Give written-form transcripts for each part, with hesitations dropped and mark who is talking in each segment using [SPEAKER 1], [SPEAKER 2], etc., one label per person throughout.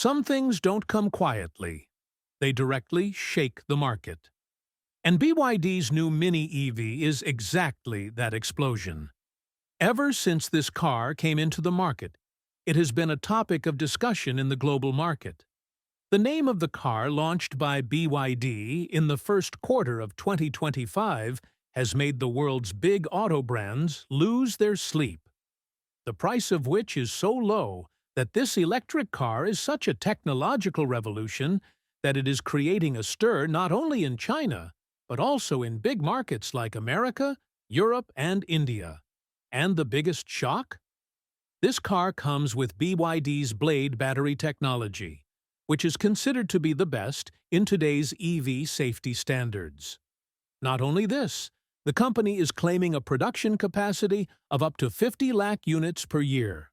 [SPEAKER 1] Some things don't come quietly. They directly shake the market. And BYD's new Mini EV is exactly that explosion. Ever since this car came into the market, it has been a topic of discussion in the global market. The name of the car launched by BYD in the first quarter of 2025 has made the world's big auto brands lose their sleep. The price of which is so low that this electric car is such a technological revolution that it is creating a stir not only in China, but also in big markets like America, Europe, and India. And the biggest shock? This car comes with BYD's Blade battery technology, which is considered to be the best in today's EV safety standards. Not only this, the company is claiming a production capacity of up to 50 lakh units per year.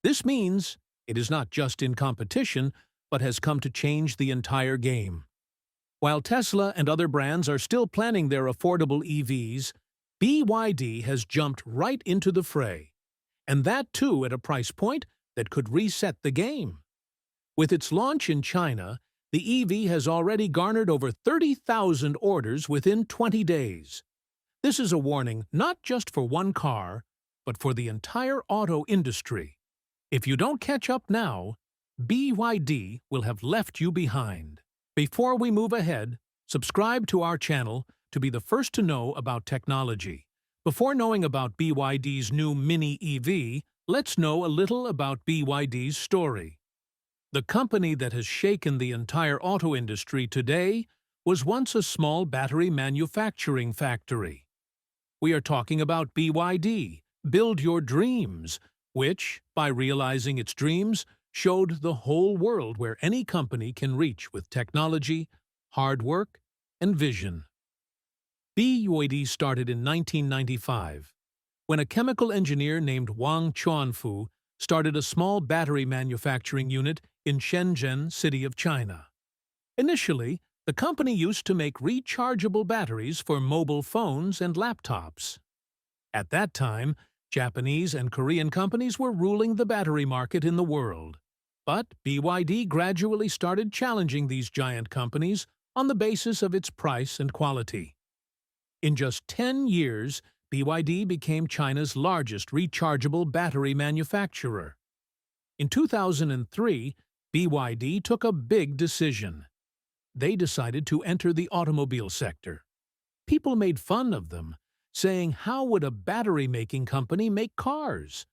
[SPEAKER 1] This means it is not just in competition, but has come to change the entire game. While Tesla and other brands are still planning their affordable EVs, BYD has jumped right into the fray, and that too at a price point that could reset the game. With its launch in China, the EV has already garnered over 30,000 orders within 20 days. This is a warning not just for one car, but for the entire auto industry. If you don't catch up now, BYD will have left you behind. Before we move ahead, subscribe to our channel to be the first to know about technology. Before knowing about BYD's new Mini EV, let's know a little about BYD's story. The company that has shaken the entire auto industry today was once a small battery manufacturing factory. We are talking about BYD, Build Your Dreams, which, by realizing its dreams, showed the whole world where any company can reach with technology, hard work, and vision. BYD started in 1995, when a chemical engineer named Wang Chuanfu started a small battery manufacturing unit in Shenzhen, city of China. Initially, the company used to make rechargeable batteries for mobile phones and laptops. At that time, Japanese and Korean companies were ruling the battery market in the world. But BYD gradually started challenging these giant companies on the basis of its price and quality. In just 10 years, BYD became China's largest rechargeable battery manufacturer. In 2003, BYD took a big decision. They decided to enter the automobile sector. People made fun of them, saying how would a battery-making company make cars?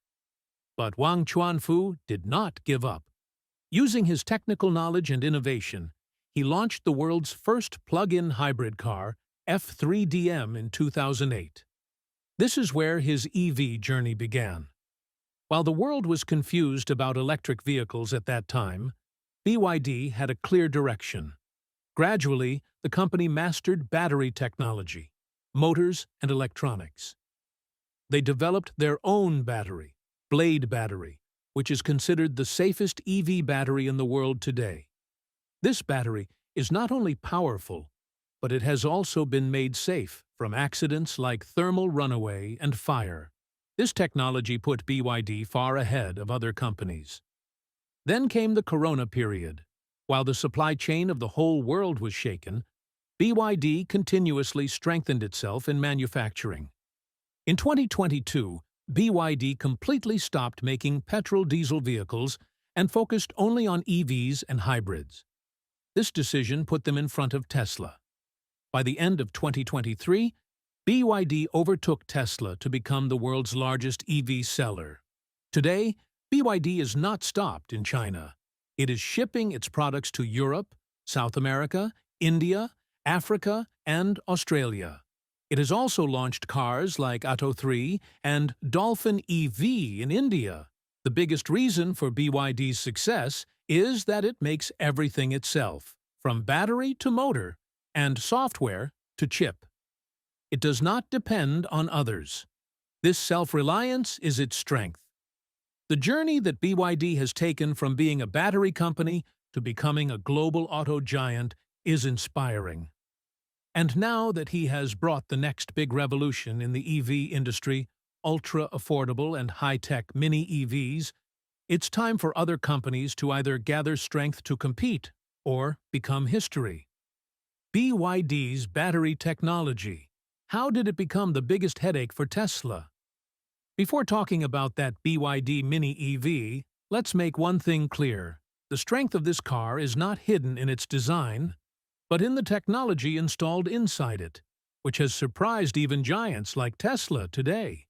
[SPEAKER 1] But Wang Chuanfu did not give up. Using his technical knowledge and innovation, he launched the world's first plug-in hybrid car, F3DM, in 2008. This is where his EV journey began. While the world was confused about electric vehicles at that time, BYD had a clear direction. Gradually, the company mastered battery technology, motors, and electronics. They developed their own battery, Blade battery, which is considered the safest EV battery in the world today. This battery is not only powerful, but it has also been made safe from accidents like thermal runaway and fire. This technology put BYD far ahead of other companies. Then came the Corona period. While the supply chain of the whole world was shaken, BYD continuously strengthened itself in manufacturing. In 2022, BYD completely stopped making petrol-diesel vehicles and focused only on EVs and hybrids. This decision put them in front of Tesla. By the end of 2023, BYD overtook Tesla to become the world's largest EV seller. Today, BYD is not stopped in China. It is shipping its products to Europe, South America, India, Africa, and Australia. It has also launched cars like it.3 and Dolphin EV in India. The biggest reason for BYD's success is that it makes everything itself, from battery to motor, and software to chip. It does not depend on others. This self-reliance is its strength. The journey that BYD has taken from being a battery company to becoming a global auto giant is inspiring. And now that he has brought the next big revolution in the EV industry, ultra-affordable and high-tech mini EVs, It's time for other companies to either gather strength to compete or become history. BYD's battery technology. How did it become the biggest headache for Tesla? Before talking about that BYD Mini EV, let's make one thing clear. The strength of this car is not hidden in its design, but in the technology installed inside it, which has surprised even giants like Tesla today.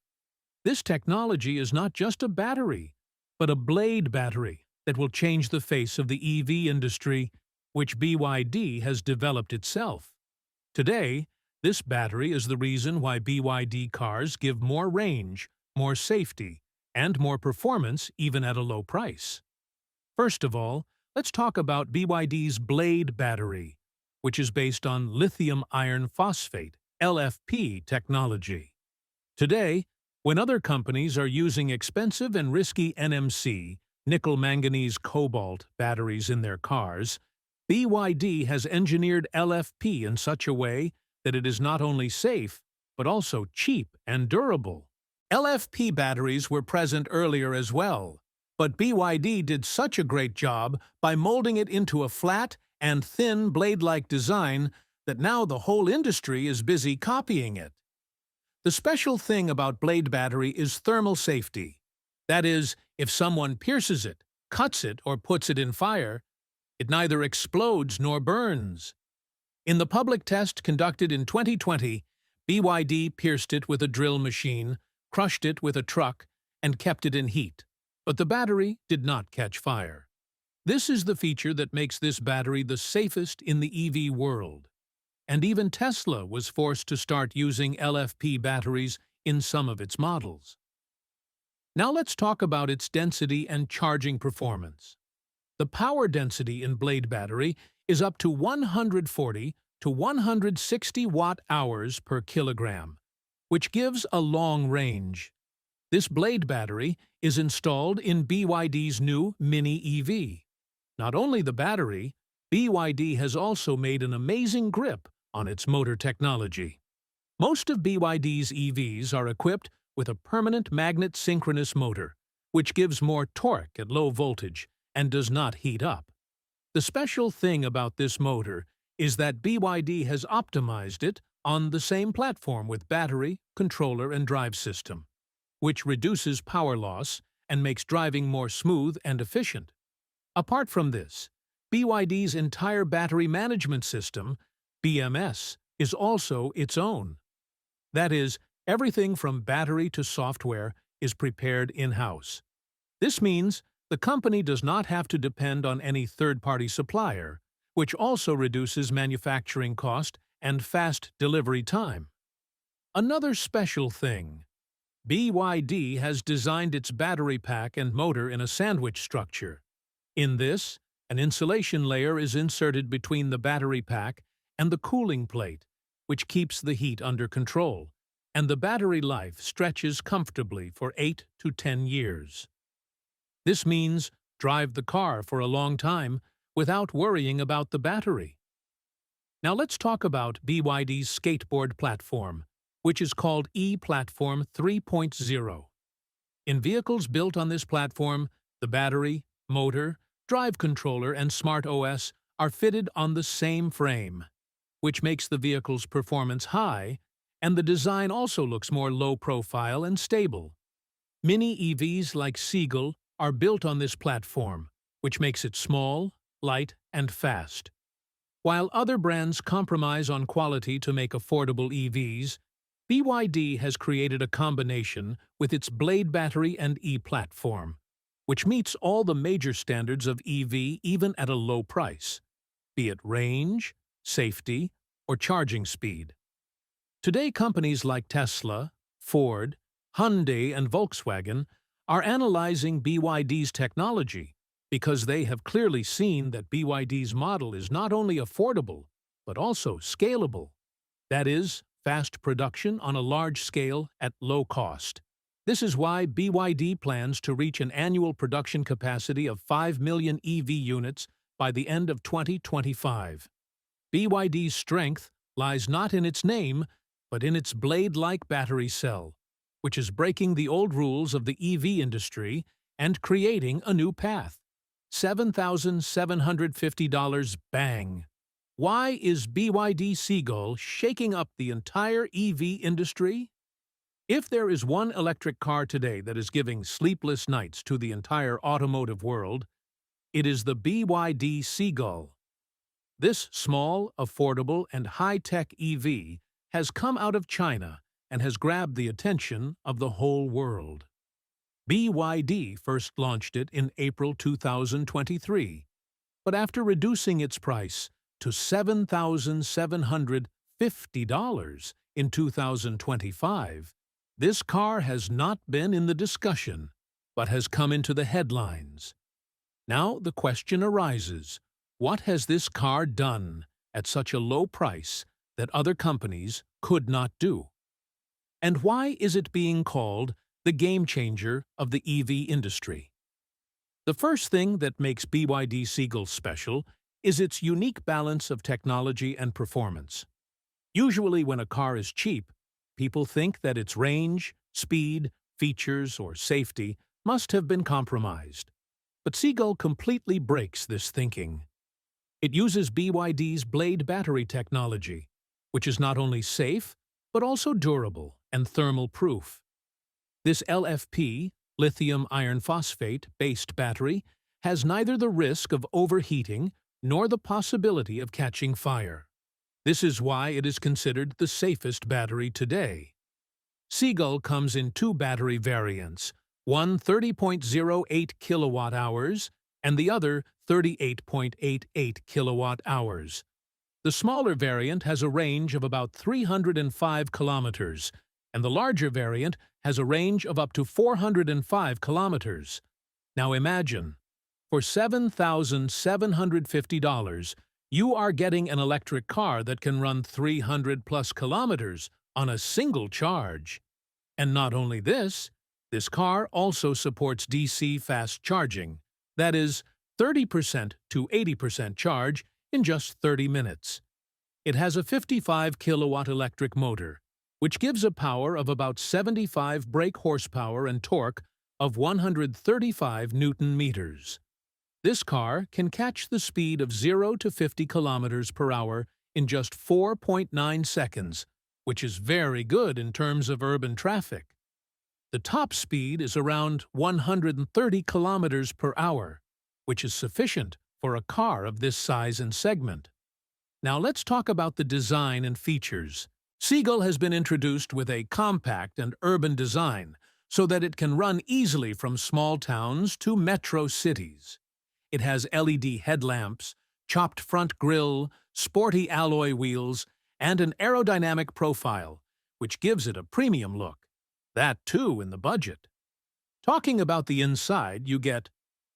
[SPEAKER 1] This technology is not just a battery, but a blade battery that will change the face of the EV industry, which BYD has developed itself. Today, this battery is the reason why BYD cars give more range, more safety, and more performance even at a low price. First of all, let's talk about BYD's blade battery, which is based on lithium iron phosphate (LFP) technology. Today, when other companies are using expensive and risky NMC, nickel manganese cobalt batteries in their cars, BYD has engineered LFP in such a way that it is not only safe, but also cheap and durable. LFP batteries were present earlier as well, but BYD did such a great job by molding it into a flat and thin blade-like design that now the whole industry is busy copying it. The special thing about blade battery is thermal safety. That is, if someone pierces it, cuts it, or puts it in fire, it neither explodes nor burns. In the public test conducted in 2020, BYD pierced it with a drill machine, crushed it with a truck, and kept it in heat. But the battery did not catch fire. This is the feature that makes this battery the safest in the EV world. And even Tesla was forced to start using LFP batteries in some of its models. Now let's talk about its density and charging performance. The power density in blade battery is up to 140 to 160 watt-hours per kilogram, which gives a long range. This blade battery is installed in BYD's new Mini EV. Not only the battery, BYD has also made an amazing grip on its motor technology. Most of BYD's EVs are equipped with a permanent magnet synchronous motor, which gives more torque at low voltage and does not heat up. The special thing about this motor is that BYD has optimized it on the same platform with battery, controller, and drive system, which reduces power loss and makes driving more smooth and efficient. Apart from this, BYD's entire battery management system, BMS, is also its own. That is, everything from battery to software is prepared in-house. This means the company does not have to depend on any third-party supplier, which also reduces manufacturing cost and fast delivery time. Another special thing, BYD has designed its battery pack and motor in a sandwich structure. In this, an insulation layer is inserted between the battery pack and the cooling plate, which keeps the heat under control, and the battery life stretches comfortably for 8 to 10 years. This means drive the car for a long time without worrying about the battery. Now let's talk about BYD's skateboard platform, which is called e-Platform 3.0. In vehicles built on this platform, the battery, motor, drive controller, and smart OS are fitted on the same frame, which makes the vehicle's performance high, and the design also looks more low-profile and stable. Mini EVs like Seagull are built on this platform, which makes it small, light, and fast. While other brands compromise on quality to make affordable EVs, BYD has created a combination with its blade battery and e-Platform, which meets all the major standards of EV even at a low price, be it range, safety, or charging speed. Today, companies like Tesla, Ford, Hyundai, and Volkswagen are analyzing BYD's technology because they have clearly seen that BYD's model is not only affordable, but also scalable. That is, fast production on a large scale at low cost. This is why BYD plans to reach an annual production capacity of 5 million EV units by the end of 2025. BYD's strength lies not in its name, but in its blade-like battery cell, which is breaking the old rules of the EV industry and creating a new path. $7,750 bang. Why is BYD Seagull shaking up the entire EV industry? If there is one electric car today that is giving sleepless nights to the entire automotive world, it is the BYD Seagull. This small, affordable, and high-tech EV has come out of China and has grabbed the attention of the whole world. BYD first launched it in April 2023, but after reducing its price to $7,750 in 2025, this car has not been in the discussion, but has come into the headlines. Now the question arises, what has this car done at such a low price that other companies could not do? And why is it being called the game changer of the EV industry? The first thing that makes BYD Seagull special is its unique balance of technology and performance. Usually when a car is cheap, people think that its range, speed, features, or safety must have been compromised. But Seagull completely breaks this thinking. It uses BYD's Blade battery technology, which is not only safe, but also durable and thermal-proof. This LFP, lithium iron phosphate-based battery, has neither the risk of overheating nor the possibility of catching fire. This is why it is considered the safest battery today. Seagull comes in two battery variants, one 30.08 kilowatt-hours and the other 38.88 kilowatt-hours. The smaller variant has a range of about 305 kilometers, and the larger variant has a range of up to 405 kilometers. Now imagine, for $7,750, you are getting an electric car that can run 300+ kilometers on a single charge. And not only this car also supports DC fast charging, that is, 30% to 80% charge in just 30 minutes. It has a 55 kilowatt electric motor, which gives a power of about 75 brake horsepower and torque of 135 Newton meters. This car can catch the speed of 0 to 50 kilometers per hour in just 4.9 seconds, which is very good in terms of urban traffic. The top speed is around 130 kilometers per hour, which is sufficient for a car of this size and segment. Now let's talk about the design and features. Seagull has been introduced with a compact and urban design so that it can run easily from small towns to metro cities. It has LED headlamps, chopped front grille, sporty alloy wheels, and an aerodynamic profile, which gives it a premium look. That too in the budget. Talking about the inside, you get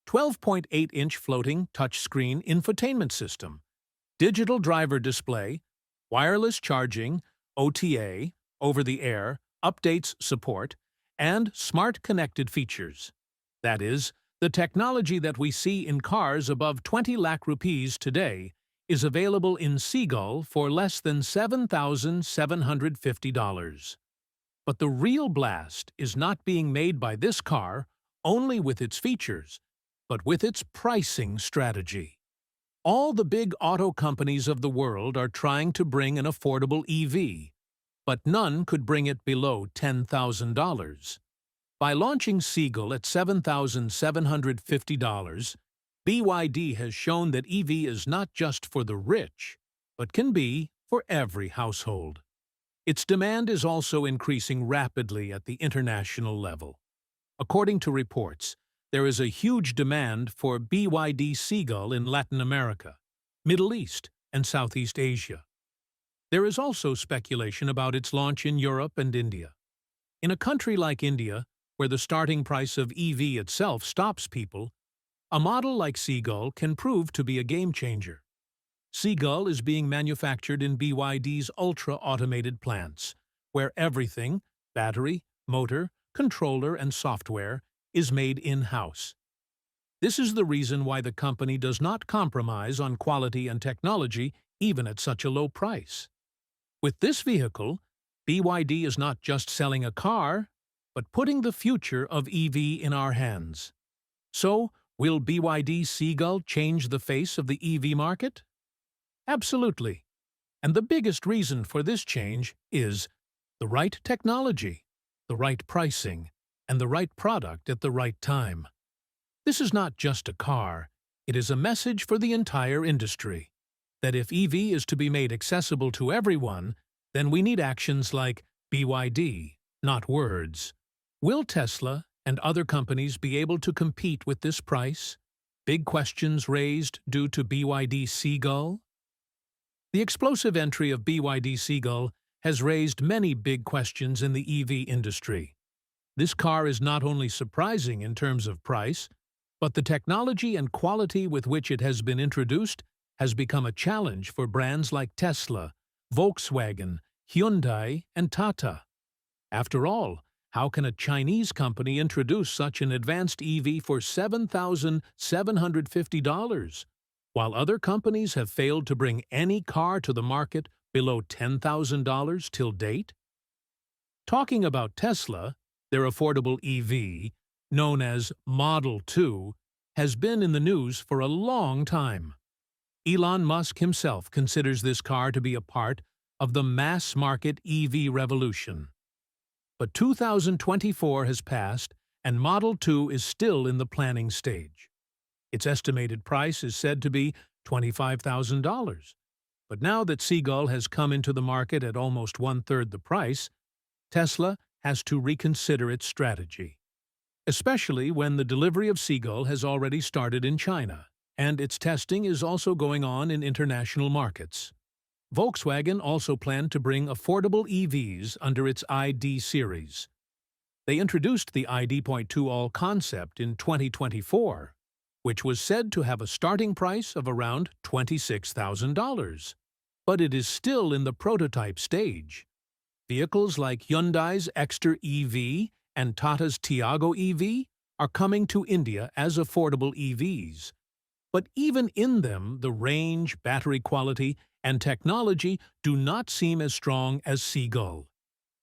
[SPEAKER 1] 12.8-inch floating touchscreen infotainment system, digital driver display, wireless charging, OTA, over-the-air, updates support, and smart connected features. That is, the technology that we see in cars above 20 lakh rupees today is available in Seagull for less than $7,750. But the real blast is not being made by this car only with its features, but with its pricing strategy. All the big auto companies of the world are trying to bring an affordable EV, but none could bring it below $10,000. By launching Seagull at $7,750, BYD has shown that EV is not just for the rich, but can be for every household. Its demand is also increasing rapidly at the international level. According to reports, there is a huge demand for BYD Seagull in Latin America, Middle East, and Southeast Asia. There is also speculation about its launch in Europe and India. In a country like India, where the starting price of EV itself stops people, a model like Seagull can prove to be a game-changer. Seagull is being manufactured in BYD's ultra-automated plants, where everything, battery, motor, controller, and software, is made in-house. This is the reason why the company does not compromise on quality and technology even at such a low price. With this vehicle, BYD is not just selling a car, but putting the future of EV in our hands. So, will BYD Seagull change the face of the EV market? Absolutely. And the biggest reason for this change is the right technology, the right pricing, and the right product at the right time. This is not just a car, it is a message for the entire industry. That if EV is to be made accessible to everyone, then we need actions like BYD, not words. Will Tesla and other companies be able to compete with this price? Big questions raised due to BYD Seagull. The explosive entry of BYD Seagull has raised many big questions in the EV industry. This car is not only surprising in terms of price, but the technology and quality with which it has been introduced has become a challenge for brands like Tesla, Volkswagen, Hyundai, and Tata. After all, how can a Chinese company introduce such an advanced EV for $7,750, while other companies have failed to bring any car to the market below $10,000 till date? Talking about Tesla, their affordable EV, known as Model 2, has been in the news for a long time. Elon Musk himself considers this car to be a part of the mass-market EV revolution. But 2024 has passed, and Model 2 is still in the planning stage. Its estimated price is said to be $25,000. But now that Seagull has come into the market at almost one-third the price, Tesla has to reconsider its strategy. Especially when the delivery of Seagull has already started in China, and its testing is also going on in international markets. Volkswagen also planned to bring affordable EVs under its ID series. They introduced the ID.2 All concept in 2024, which was said to have a starting price of around $26,000. But it is still in the prototype stage. Vehicles like Hyundai's Exter EV and Tata's Tiago EV are coming to India as affordable EVs. But even in them, the range, battery quality, and technology do not seem as strong as Seagull.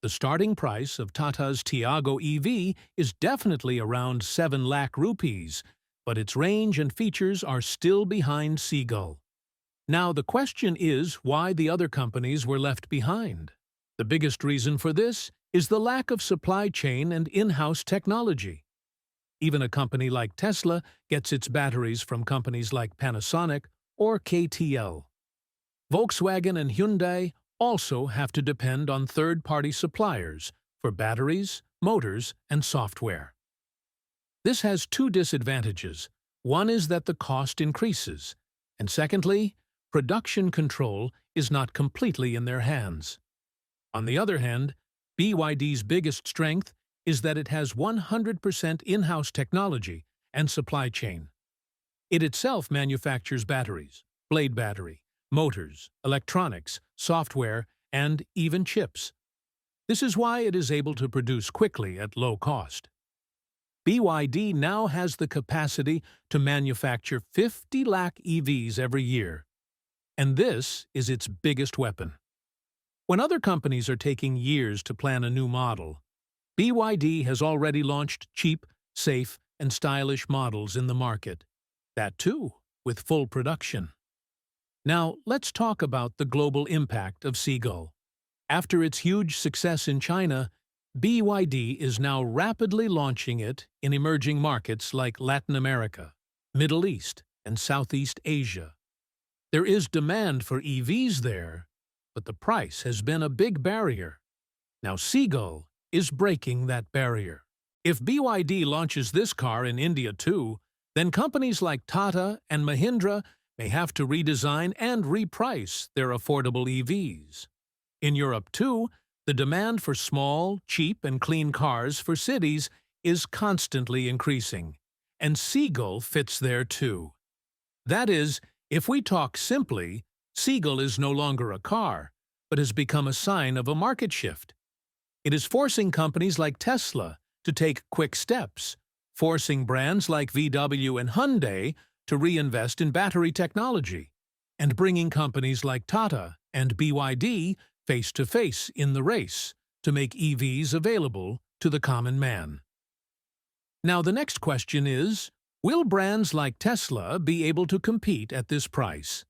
[SPEAKER 1] The starting price of Tata's Tiago EV is definitely around 7 lakh rupees, but its range and features are still behind Seagull. Now the question is why the other companies were left behind. The biggest reason for this is the lack of supply chain and in-house technology. Even a company like Tesla gets its batteries from companies like Panasonic or KTL. Volkswagen and Hyundai also have to depend on third-party suppliers for batteries, motors, and software. This has two disadvantages. One is that the cost increases, and secondly, production control is not completely in their hands. On the other hand, BYD's biggest strength is that it has 100% in-house technology and supply chain. It itself manufactures batteries, blade battery, motors, electronics, software, and even chips. This is why it is able to produce quickly at low cost. BYD now has the capacity to manufacture 50 lakh EVs every year, and this is its biggest weapon. When other companies are taking years to plan a new model, BYD has already launched cheap, safe, and stylish models in the market. That too, with full production. Now, let's talk about the global impact of Seagull. After its huge success in China, BYD is now rapidly launching it in emerging markets like Latin America, Middle East, and Southeast Asia. There is demand for EVs there, but the price has been a big barrier. Now Seagull is breaking that barrier. If BYD launches this car in India too, then companies like Tata and Mahindra may have to redesign and reprice their affordable EVs. In Europe too, the demand for small, cheap, and clean cars for cities is constantly increasing, and Seagull fits there too. That is, if we talk simply, Seagull is no longer a car, but has become a sign of a market shift. It is forcing companies like Tesla to take quick steps, forcing brands like VW and Hyundai to reinvest in battery technology, and bringing companies like Tata and BYD face-to-face in the race to make EVs available to the common man. Now the next question is, Will brands like Tesla be able to compete at this price?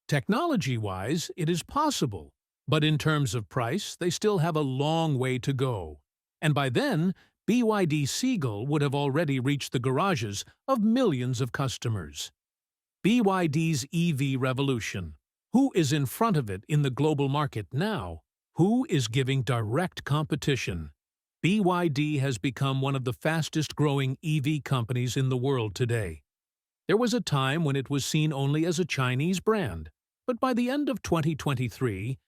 [SPEAKER 1] Technology-wise, it is possible, but in terms of price, they still have a long way to go. And by then, BYD Seagull would have already reached the garages of millions of customers. BYD's EV revolution. Who is in front of it in the global market now? Who is giving direct competition? BYD has become one of the fastest-growing EV companies in the world today. There was a time when it was seen only as a Chinese brand, but by the end of 2023,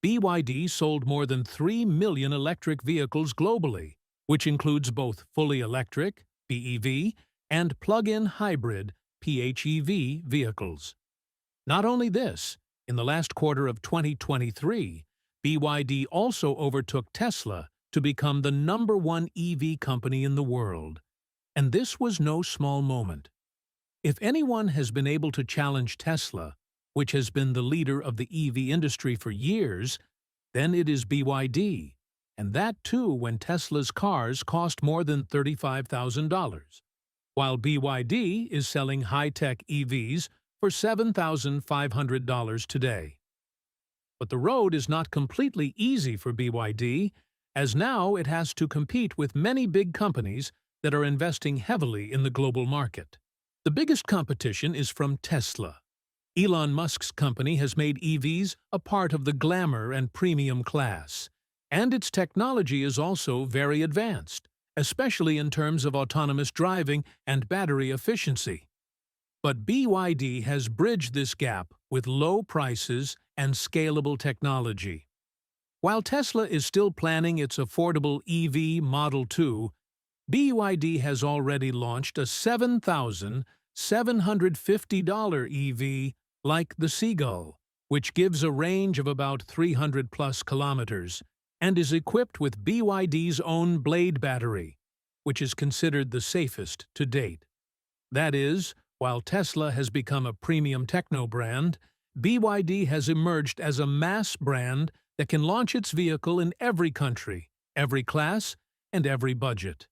[SPEAKER 1] BYD sold more than 3 million electric vehicles globally, which includes both fully electric, BEV, and plug-in hybrid, PHEV, vehicles. Not only this, in the last quarter of 2023, BYD also overtook Tesla to become the #1 EV company in the world. And this was no small moment. If anyone has been able to challenge Tesla, which has been the leader of the EV industry for years, then it is BYD, and that too when Tesla's cars cost more than $35,000, while BYD is selling high-tech EVs for $7,500 today. But the road is not completely easy for BYD, as now it has to compete with many big companies that are investing heavily in the global market. The biggest competition is from Tesla. Elon Musk's company has made EVs a part of the glamour and premium class, and its technology is also very advanced, especially in terms of autonomous driving and battery efficiency. But BYD has bridged this gap with low prices and scalable technology. While Tesla is still planning its affordable EV Model 2, BYD has already launched a $7,750 EV like the Seagull, which gives a range of about 300+ kilometers and is equipped with BYD's own Blade battery, which is considered the safest to date. That is, while Tesla has become a premium techno brand, BYD has emerged as a mass brand that can launch its vehicle in every country, every class, and every budget.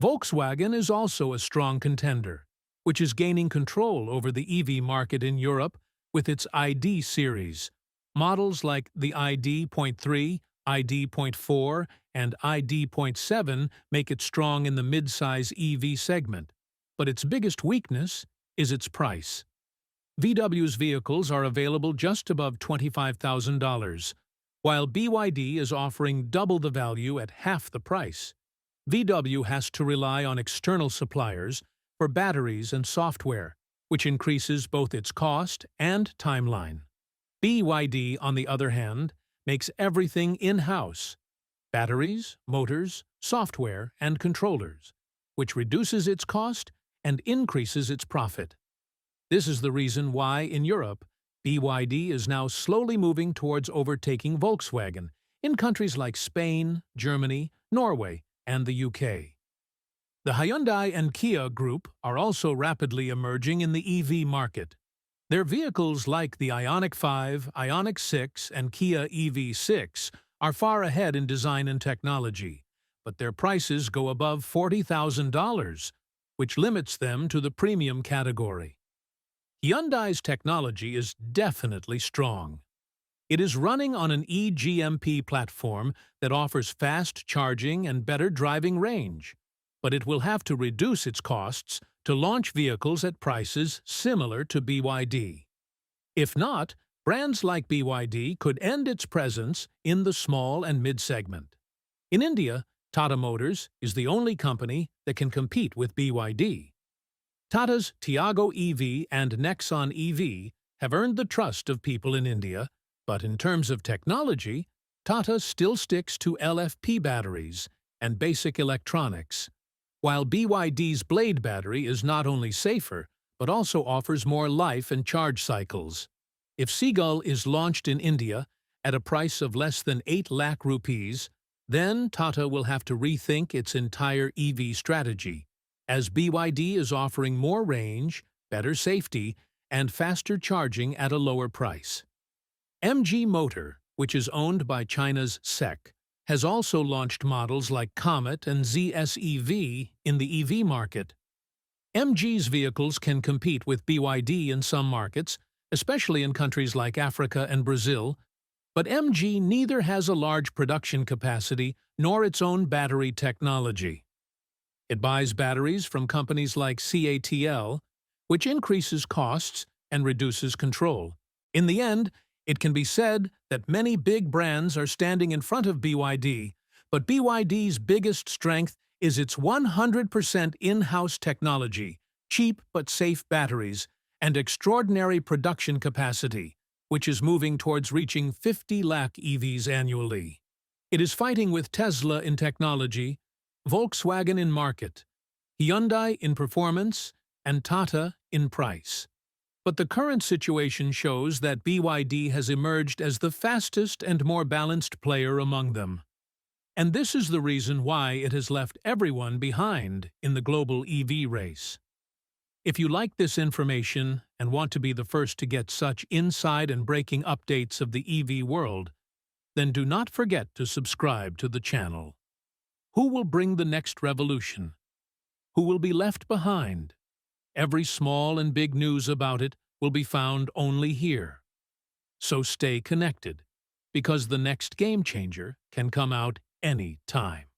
[SPEAKER 1] Volkswagen is also a strong contender, which is gaining control over the EV market in Europe with its ID series. Models like the ID.3, ID.4, and ID.7 make it strong in the mid-size EV segment, but its biggest weakness is its price. VW's vehicles are available just above $25,000, while BYD is offering double the value at half the price. VW has to rely on external suppliers for batteries and software, which increases both its cost and timeline. BYD, on the other hand, makes everything in-house: batteries, motors, software, and controllers, which reduces its cost and increases its profit. This is the reason why, in Europe, BYD is now slowly moving towards overtaking Volkswagen in countries like Spain, Germany, Norway, and the UK. The Hyundai and Kia Group are also rapidly emerging in the EV market. Their vehicles like the Ioniq 5, Ioniq 6, and Kia EV6 are far ahead in design and technology, but their prices go above $40,000, which limits them to the premium category. Hyundai's technology is definitely strong. It is running on an eGMP platform that offers fast charging and better driving range, but it will have to reduce its costs to launch vehicles at prices similar to BYD. If not, brands like BYD could end its presence in the small and mid-segment. In India, Tata Motors is the only company that can compete with BYD. Tata's Tiago EV and Nexon EV have earned the trust of people in India, but in terms of technology, Tata still sticks to LFP batteries and basic electronics, while BYD's Blade battery is not only safer, but also offers more life and charge cycles. If Seagull is launched in India at a price of less than 8 lakh rupees, then Tata will have to rethink its entire EV strategy, as BYD is offering more range, better safety, and faster charging at a lower price. MG Motor, which is owned by China's SEC, has also launched models like Comet and ZSEV in the EV market. MG's vehicles can compete with BYD in some markets, especially in countries like Africa and Brazil, but MG neither has a large production capacity nor its own battery technology. It buys batteries from companies like CATL, which increases costs and reduces control. In the end, it can be said that many big brands are standing in front of BYD, but BYD's biggest strength is its 100% in-house technology, cheap but safe batteries, and extraordinary production capacity, which is moving towards reaching 50 lakh EVs annually. It is fighting with Tesla in technology, Volkswagen in market, Hyundai in performance, and Tata in price. But the current situation shows that BYD has emerged as the fastest and more balanced player among them. And this is the reason why it has left everyone behind in the global EV race. If you like this information and want to be the first to get such inside and breaking updates of the EV world, then do not forget to subscribe to the channel. Who will bring the next revolution? Who will be left behind? Every small and big news about it will be found only here. So stay connected, because the next game changer can come out any time.